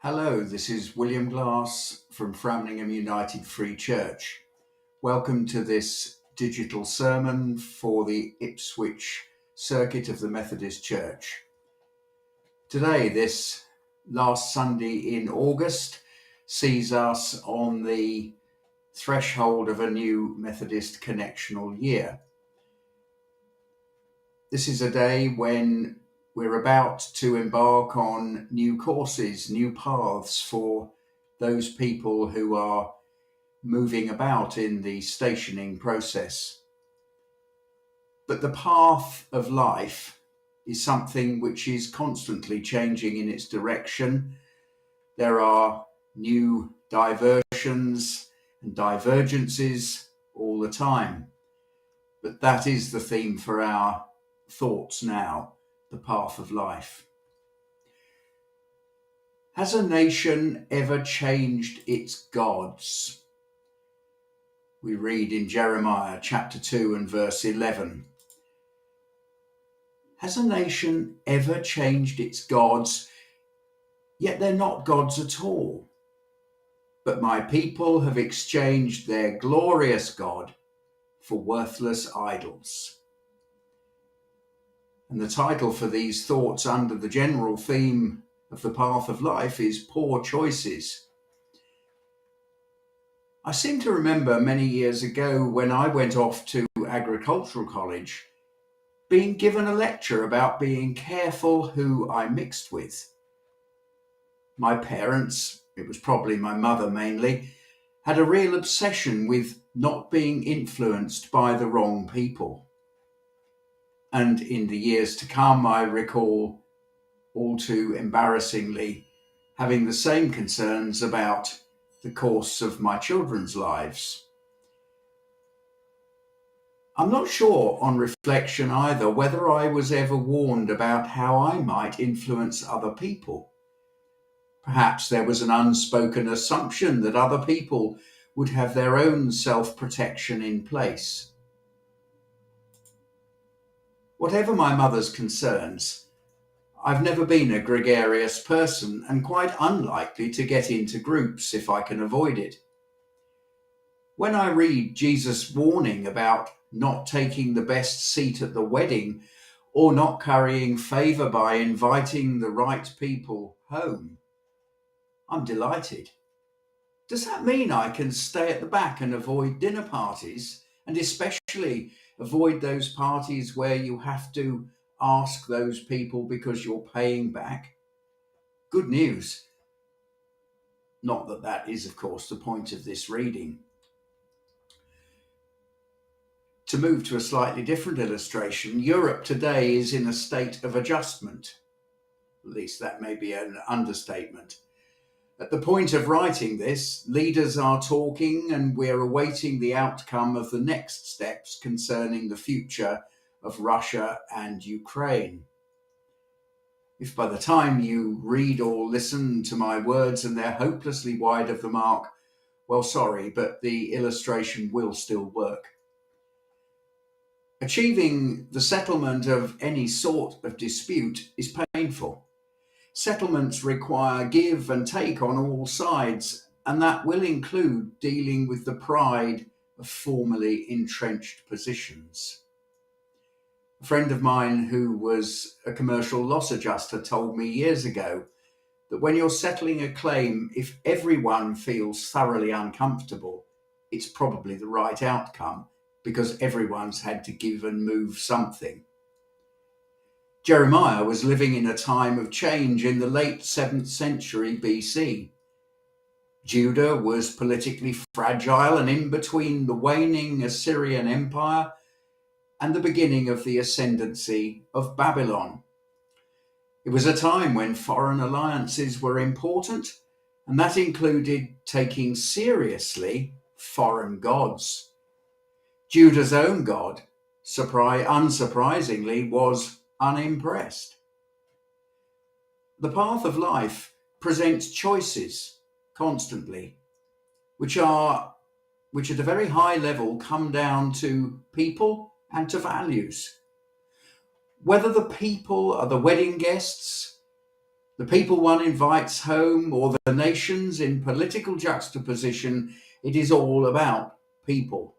Hello, this is William Glasse from Framlingham United Free Church. Welcome to this digital sermon for the Ipswich Circuit of the Methodist Church. Today, this last Sunday in August, sees us on the threshold of a new Methodist connectional year. This is a day when we're about to embark on new courses, new paths for those people who are moving about in the stationing process. But the path of life is something which is constantly changing in its direction. There are new diversions and divergences all the time. But that is the theme for our thoughts now, the path of life. Has a nation ever changed its gods? We read in Jeremiah chapter 2 and verse 11. Has a nation ever changed its gods? Yet they're not gods at all. But my people have exchanged their glorious God for worthless idols. And the title for these thoughts under the general theme of the path of life is Poor Choices. I seem to remember many years ago when I went off to agricultural college being given a lecture about being careful who I mixed with. My parents, it was probably my mother mainly, had a real obsession with not being influenced by the wrong people. And in the years to come, I recall, all too embarrassingly, having the same concerns about the course of my children's lives. I'm not sure on reflection either whether I was ever warned about how I might influence other people. Perhaps there was an unspoken assumption that other people would have their own self-protection in place. Whatever my mother's concerns, I've never been a gregarious person and quite unlikely to get into groups if I can avoid it. When I read Jesus' warning about not taking the best seat at the wedding or not currying favour by inviting the right people home, I'm delighted. Does that mean I can stay at the back and avoid dinner parties, and especially avoid those parties where you have to ask those people because you're paying back? Good news. Not that that is, of course, the point of this reading. To move to a slightly different illustration, Europe today is in a state of adjustment. At least that may be an understatement. At the point of writing this, leaders are talking and we're awaiting the outcome of the next steps concerning the future of Russia and Ukraine. If by the time you read or listen to my words and they're hopelessly wide of the mark, well, sorry, but the illustration will still work. Achieving the settlement of any sort of dispute is painful. Settlements require give and take on all sides, and that will include dealing with the pride of formerly entrenched positions. A friend of mine who was a commercial loss adjuster told me years ago that when you're settling a claim, if everyone feels thoroughly uncomfortable, it's probably the right outcome because everyone's had to give and move something. Jeremiah was living in a time of change in the late 7th century BC. Judah was politically fragile and in between the waning Assyrian Empire and the beginning of the ascendancy of Babylon. It was a time when foreign alliances were important, and that included taking seriously foreign gods. Judah's own God, unsurprisingly, was unimpressed. The path of life presents choices constantly, which at a very high level come down to people and to values. Whether the people are the wedding guests, The people one invites home or the nations in political juxtaposition, it is all about people.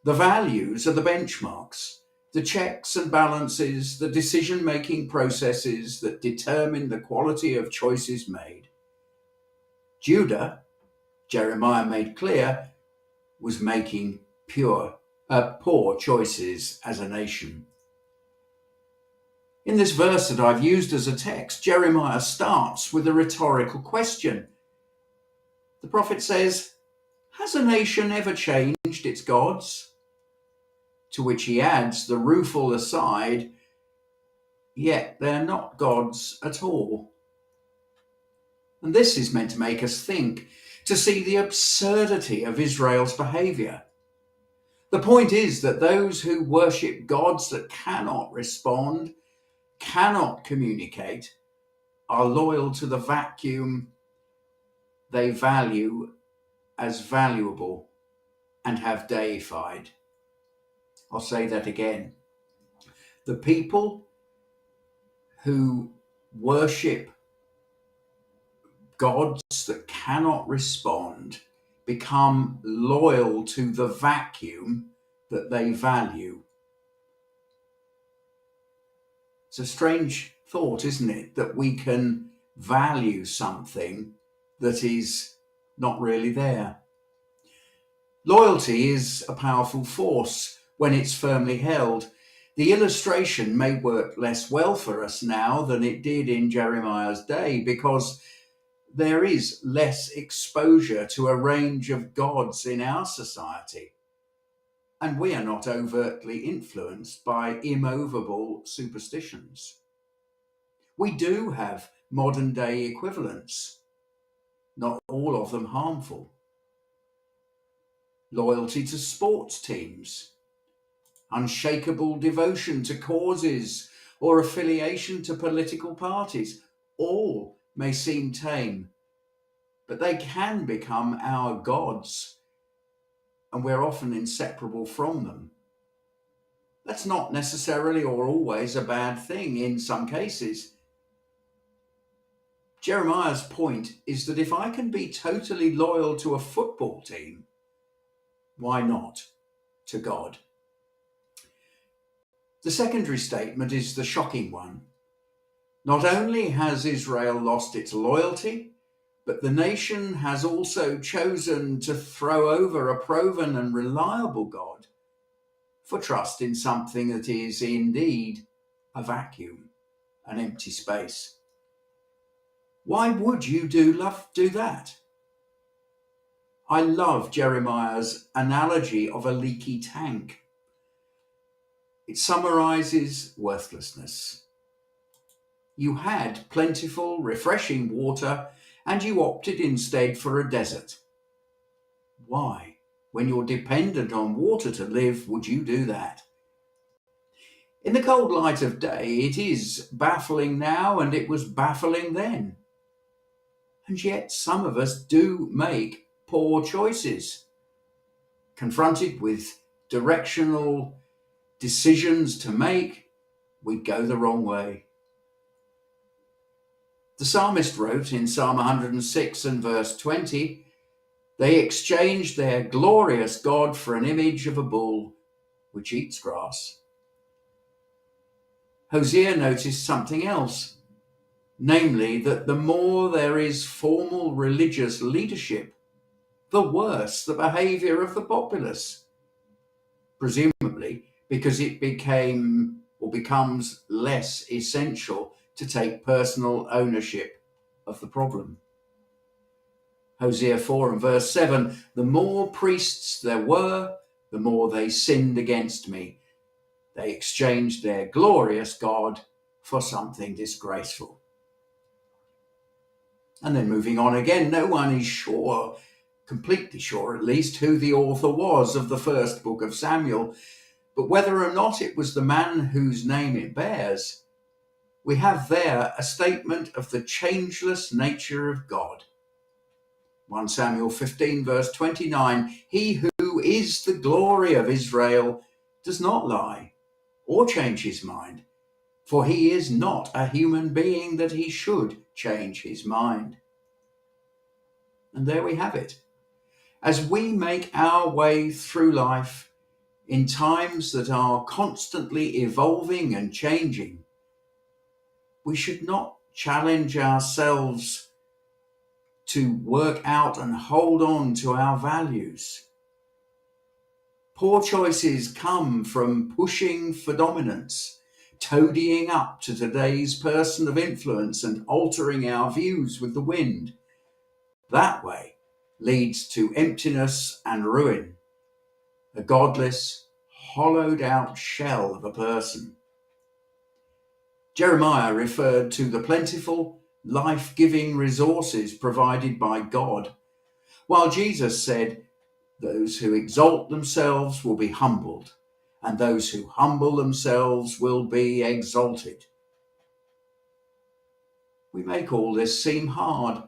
The values are the benchmarks, the checks and balances, the decision-making processes that determine the quality of choices made. Judah, Jeremiah made clear, was making poor choices as a nation. In this verse that I've used as a text, Jeremiah starts with a rhetorical question. The prophet says, "Has a nation ever changed its gods?" To which he adds the rueful aside, "Yet they're not gods at all." And this is meant to make us think, to see the absurdity of Israel's behavior. The point is that those who worship gods that cannot respond, cannot communicate, are loyal to the vacuum they value as valuable and have deified. I'll say that again. The people who worship gods that cannot respond become loyal to the vacuum that they value. It's a strange thought, isn't it, that we can value something that is not really there. Loyalty is a powerful force when it's firmly held. The illustration may work less well for us now than it did in Jeremiah's day because there is less exposure to a range of gods in our society, and we are not overtly influenced by immovable superstitions. We do have modern day equivalents, not all of them harmful. Loyalty to sports teams, unshakable devotion to causes, or affiliation to political parties, all may seem tame, but they can become our gods, and we're often inseparable from them. That's not necessarily or always a bad thing in some cases. Jeremiah's point is that if I can be totally loyal to a football team, why not to God? The secondary statement is the shocking one. Not only has Israel lost its loyalty, but the nation has also chosen to throw over a proven and reliable God for trust in something that is indeed a vacuum, an empty space. Why would you do that? I love Jeremiah's analogy of a leaky tank. It summarizes worthlessness. You had plentiful, refreshing water, and you opted instead for a desert. Why, when you're dependent on water to live, would you do that? In the cold light of day, it is baffling now, and it was baffling then. And yet some of us do make poor choices. Confronted with directional decisions to make, we go the wrong way. The psalmist wrote in Psalm 106 and verse 20, "They exchanged their glorious God for an image of a bull which eats grass." Hosea noticed something else, namely that the more there is formal religious leadership, the worse the behavior of the populace, presumably because it becomes less essential to take personal ownership of the problem. Hosea 4 and verse 7, "The more priests there were, the more they sinned against me. They exchanged their glorious God for something disgraceful." And then moving on again, no one is sure, completely sure at least, who the author was of the first book of Samuel, but whether or not it was the man whose name it bears, we have there a statement of the changeless nature of God. 1 Samuel 15 verse 29, "He who is the glory of Israel does not lie or change his mind. for he is not a human being that he should change his mind. And there we have it. As we make our way through life in times that are constantly evolving and changing, we should not challenge ourselves to work out and hold on to our values. Poor choices come from pushing for dominance, toadying up to today's person of influence and altering our views with the wind. That way leads to emptiness and ruin, a godless, hollowed out shell of a person. Jeremiah referred to the plentiful, life-giving resources provided by God, while Jesus said, "Those who exalt themselves will be humbled, and those who humble themselves will be exalted." We make all this seem hard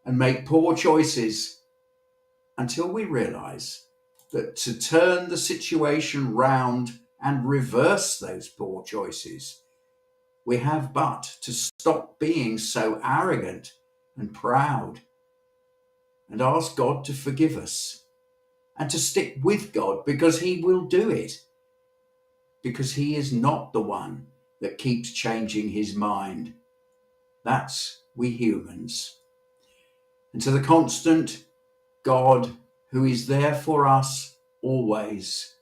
and make poor choices until we realize that to turn the situation round and reverse those poor choices, we have but to stop being so arrogant and proud and ask God to forgive us and to stick with God, because he will do it, because he is not the one that keeps changing his mind. That's we humans. And to the constant God who is there for us always,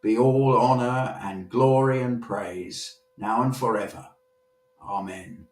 be all honour and glory and praise, now and forever. Amen.